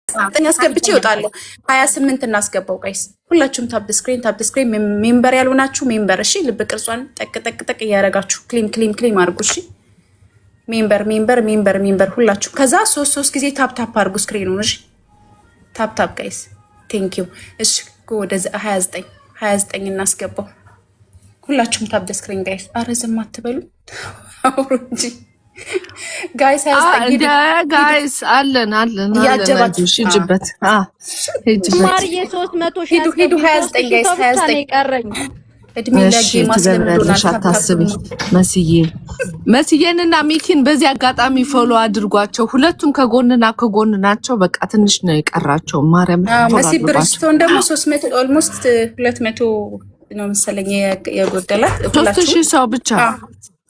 አስገብቼ ይወጣለሁ። 28 እናስገባው ጋይስ። ሁላችሁም ታብ ስክሪን ሜምበር ያልሆናችሁ ሜምበር እሺ። ልብ ቅርጿን ጠቅ ጠቅ ጠቅ እያደረጋችሁ ክሊም አድርጉ እሺ። ሜምበር ሁላችሁ። ከዛ ሶስት ጊዜ ታፕ አድርጉ ስክሪኑን እሺ። ታፕ ጋይስ ቴንክ ዩ እሺ። ወደ 29 እናስገባው። ሁላችሁም ታብ ስክሪን ጋይስ። አረ ዝም አትበሉ አውሩ እንጂ ጋይስ። ጋይስ አለን ያጀባችሁ ሂጅበት ማርዬ 300 ሺህ ሂዱ 29 ጋይስ 29 ቀረኝ። እድሜ ለጌ ማስለምዶናል። አታስቢ መስዬንና ሚኪን በዚህ አጋጣሚ ፎሎ አድርጓቸው። ሁለቱም ከጎን ናቸው። በቃ ትንሽ ነው የቀራቸው። ማርያም መሲ ብርስቶን ደግሞ 300 ኦልሞስት 200 ነው መሰለኝ የጎደላት። 3000 ሰው ብቻ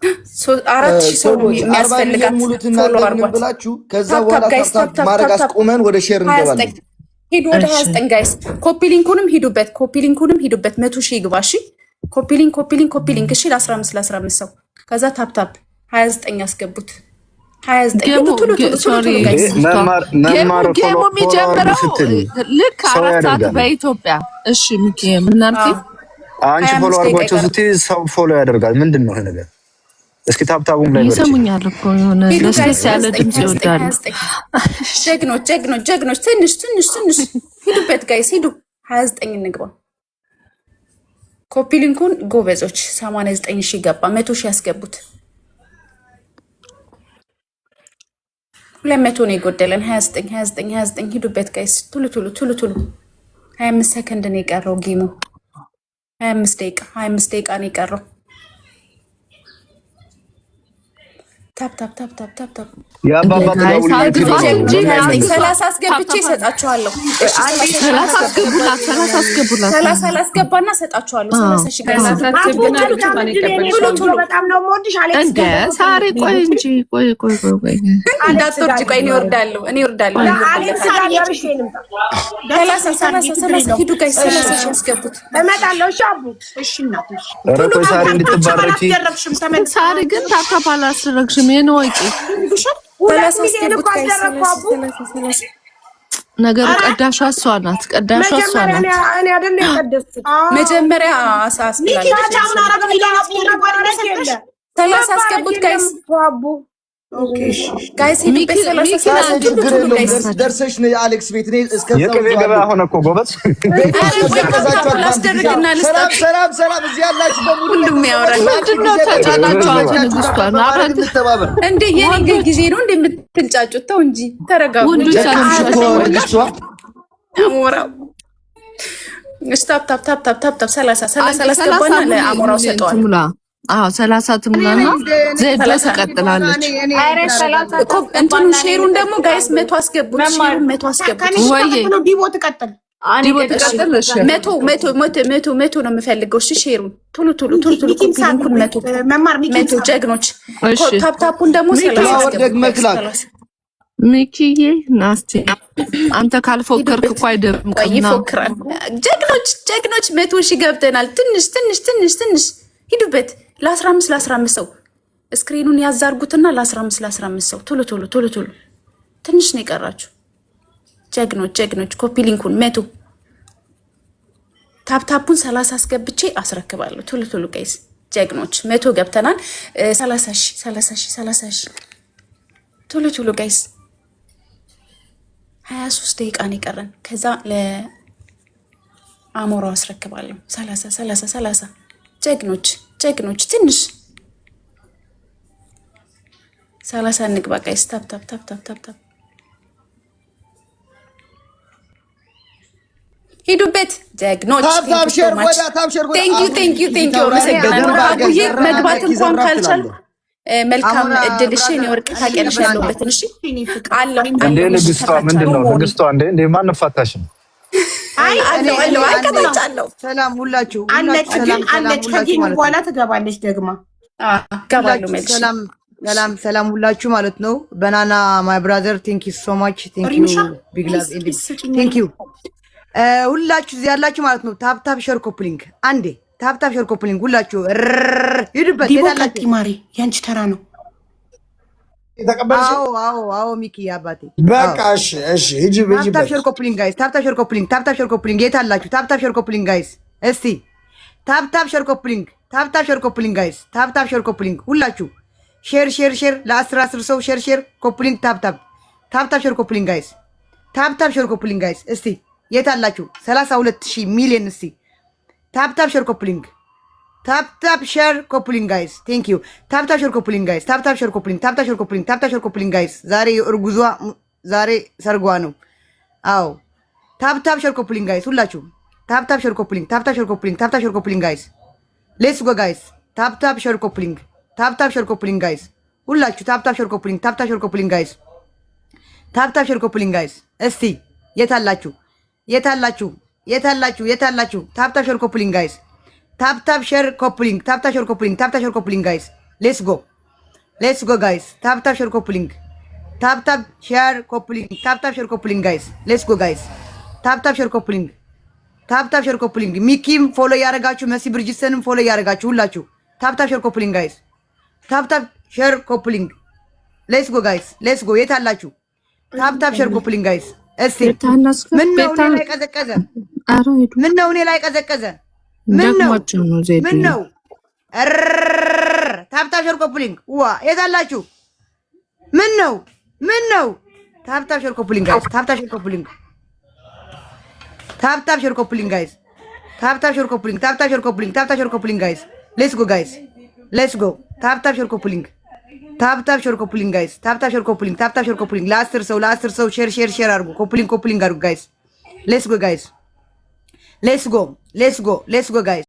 4000 ሰው የሚያስፈልጋት ፎሎ አድርጓችሁ ከዛ በኋላ ማድረግ አስቆመን ወደ ሼር እንገባለን። ሂዱ ወደ 29 ጋይስ። ኮፒ ሊንኩንም ሂዱበት 100 ሺህ ይግባ እሺ። ኮፒ ሊንክ እሺ። ለ15 ሰው ከዛ ታፕ 29 ያስገቡት። 29 ጌሙ የሚጀምረው ልክ 4 ሰዓት በኢትዮጵያ እሺ። ሚኪ ምናልክ አንቺ ፎሎ አድርጓቸው ስትይ ሰው ፎሎ ያደርጋል። ምንድን ነው ይሄ ነገር? እስኪ ታፕታቡም ላይ ይሰሙኛል እኮ የሆነ ለስለስ ያለ ድምጽ ይወዳሉ። ጀግኖች ትንሽ ሂዱበት ጋይስ ሂዱ። 29 እንግባ። ኮፒ ሊንኩን ጎበዞች 89 ሺህ ገባ። 100 ሺህ ያስገቡት። 200 ነው የጎደለን። 29 ሂዱበት ጋይስ ቱሉ 25 ሰከንድ ነው የቀረው ጌሙ። 25 ደቂቃ ነው የቀረው። ታፕ ያባባ ተደውል 30 አስገብቼ እሰጣችኋለሁ። 30 አስገቡላት 30 ላስገባና እሰጣችኋለሁ። 30 ሺህ ጋር በጣም ነው ሞድሽ አሌክስ። እንደ ሳሪ ቆይ እንጂ ቆይ እንዳትወርጂ ቆይ እኔ እወርዳለሁ። አሌክስ ጋር ያርሽንም 30 ሂዱ ጋይስ 30 ሺህ አስገቡት። እመጣለሁ። እሺ አቡ እሺ እናትሽ ኧረ ቆይ ሳሪ እንድትባረኪ ሳሪ ግን ታፕ አላስደረግሽም። የኔ ወጪ ነገሩ ቀዳሿ እሷ ናት። እኔ አይደል የቀደስኩት። መጀመሪያ አስገቡት ጋይስ። ጋይስ ደርሰሽ ነው የአሌክስ ቤት ነው። እስከዛው የቅቤ ገበያ ሆነ እኮ ጎበዝ። ሰላም እዚህ ያላችሁ በሙሉ ሁሉም ያወራል። ምንድነው ተጫናችሁ? ተባበር እንዴ የኔ ጊዜ ነው እንደምትንጫጩት። ተው እንጂ ተረጋጉ። አሞራው ስታፕ 30 ላስገባና ለአሞራው ሰጠዋል። 30 ትሙላና ዘይት ትቀጥላለች። እንትኑ ሼሩን ደግሞ ጋይስ 100 አስገቡት። ሼሩን 100 አስገቡት። ወይ ዲቦ ትቀጥል። መቶ ነው የምፈልገው። እሺ ሼሩን ቶሎ ኮፒሊንኩን 100 ጀግኖች። ታፕታፑን ደግሞ 30 አስገቡት። ሚኪዬ ናስቲ አንተ ካልፎከርክ እኮ አይደርም። ቆይ ይፎክራል። ጀግኖች 100 ሺህ ገብተናል። ትንሽ ሂዱበት። ለ15 ሰው ስክሪኑን ያዛርጉትና ለ15 ሰው ቶሎ ትንሽ ነው የቀራችሁ። ጀግኖች ኮፒ ሊንኩን 100 ታፕታፑን 30 አስገብቼ አስረክባለሁ። ቶሎ ጋይስ ጀግኖች 100 ገብተናል። 30 ሺህ ቶሎ ጋይስ 23 ደቂቃ ነው የቀረን። ከዛ ለአሞራው አስረክባለሁ። 30 ጀግኖች ትንሽ 30 እንግባ ጋይስ። ታፕ ሂዱበት ጀግኖች። መግባት እንኳን ካልቻሉ መልካም እድል። እሺ እኔ ወርቅ ታውቂያለሽ ያለሁበትን። እሺ አለው እንዴ ንግስቷ ምንድን ነው ንግስቷ? እንዴ ማን ፈታሽ ነው? አይቀጣጫለሁ። ሰላም ሁላችሁ አለች ከዚህ በኋላ ትገባለች ደግማ ገባለሁ መልሽ። ሰላም ሁላችሁ ማለት ነው። በናና ማይ ብራዘር ቴንክ ዩ ሶ ማች ቴንክ ዩ ቢግ ላቭ ቴንክ ዩ ሁላችሁ እዚህ ያላችሁ ማለት ነው። ታፕ ሼር ኮፕሊንግ አንዴ ታፕ ሼር ኮፕሊንግ ሁላችሁ ሂዱበት። ዲቦ ማሪ ያንቺ ተራ ነው። ተቀበልሽ? አዎ ሚኪ አባቴ በቃ እሺ ሂጂ ታፕታፕ ሼር ኮፕሊንግ ጋይስ ታፕታፕ ሼር ኮፕሊንግ የት አላችሁ? ታፕታፕ ሼር ኮፕሊንግ ጋይስ እስቲ ታፕታፕ ሼር ኮፕሊንግ ጋይስ ታፕታፕ ሼር ኮፕሊንግ ሁላችሁ ሼር ለ10 ሰው ሼር ኮፕሊንግ ታፕታፕ ሼር ኮፕሊንግ ጋይስ ታፕታፕ ሼር ኮፕሊንግ ጋይስ እስቲ የት አላችሁ? 32,000 ሚሊዮን እስቲ ታፕታፕ ሼር ኮፕሊንግ ጋይስ ቴንክ ዩ ታፕታፕ ሼር ኮፕሊንግ ጋይስ ታፕታፕ ሼር ኮፕሊንግ ጋይስ ዛሬ እርጉዟ ዛሬ ሰርጓ ነው። አዎ ታፕታፕ ሼር ኮፕሊንግ ጋይስ ሁላችሁ ታፕታፕ ሼር ኮፕሊንግ ጋይስ ሌትስ ጎ ጋይስ ታፕታፕ ሼር ኮፕሊንግ ጋይስ ሁላችሁ ታፕታፕ ሼር ኮፕሊንግ ጋይስ ታፕታፕ ሼር ኮፕሊንግ ጋይስ እስቲ የት አላችሁ? ታፕታፕ ሼር ኮፕሊንግ ጋይስ ታፕታፕ ሼር ኮፕሊንግ ጋይስ ሌትስ ጎ ጋይስ ታፕታፕ ሼር ኮፕሊንግ ጋይስ ሌትስ ጎ ጋይስ ታፕታፕ ሼር ኮፕሊንግ ሚኪም ፎሎ ያረጋችሁ መሲ ብርጅስተንም ፎሎ ያረጋችሁ ሁላችሁ ታፕታፕ ሼር ኮፕሊንግ ጋይስ ታፕታፕ ሼር ኮፕሊንግ ሌትስ ጎ ጋይስ ሌትስ ጎ የት አላችሁ? ታፕታፕ ሼር ኮፕሊንግ ጋይስ እስቲ ምን ነው እኔ ላይ ቀዘቀዘ? ምን ነው እኔ ላይ ቀዘቀዘ? ምን ነው ታፕታፕ ሼር ኮፕሊንግ ዋ የት አላችሁ? ምን ነው ታፕታፕ ሼር ኮፕሊንግ ጋይስ ታፕታፕ ሼር ኮፕሊንግ ጋይስ ታፕታፕ ሼር ኮፕሊንግ ጋይስ ሌትስ ጎ ታፕታፕ ሼር ኮፕሊንግ ጋይስ ታፕታፕ ሼር ኮፕሊንግ ለ10 ሰው ሼር አድርጉ ኮፕሊንግ አድርጉ ጋይስ ሌትስ ጎ ጋይስ ሌትስ ጎ ጋይስ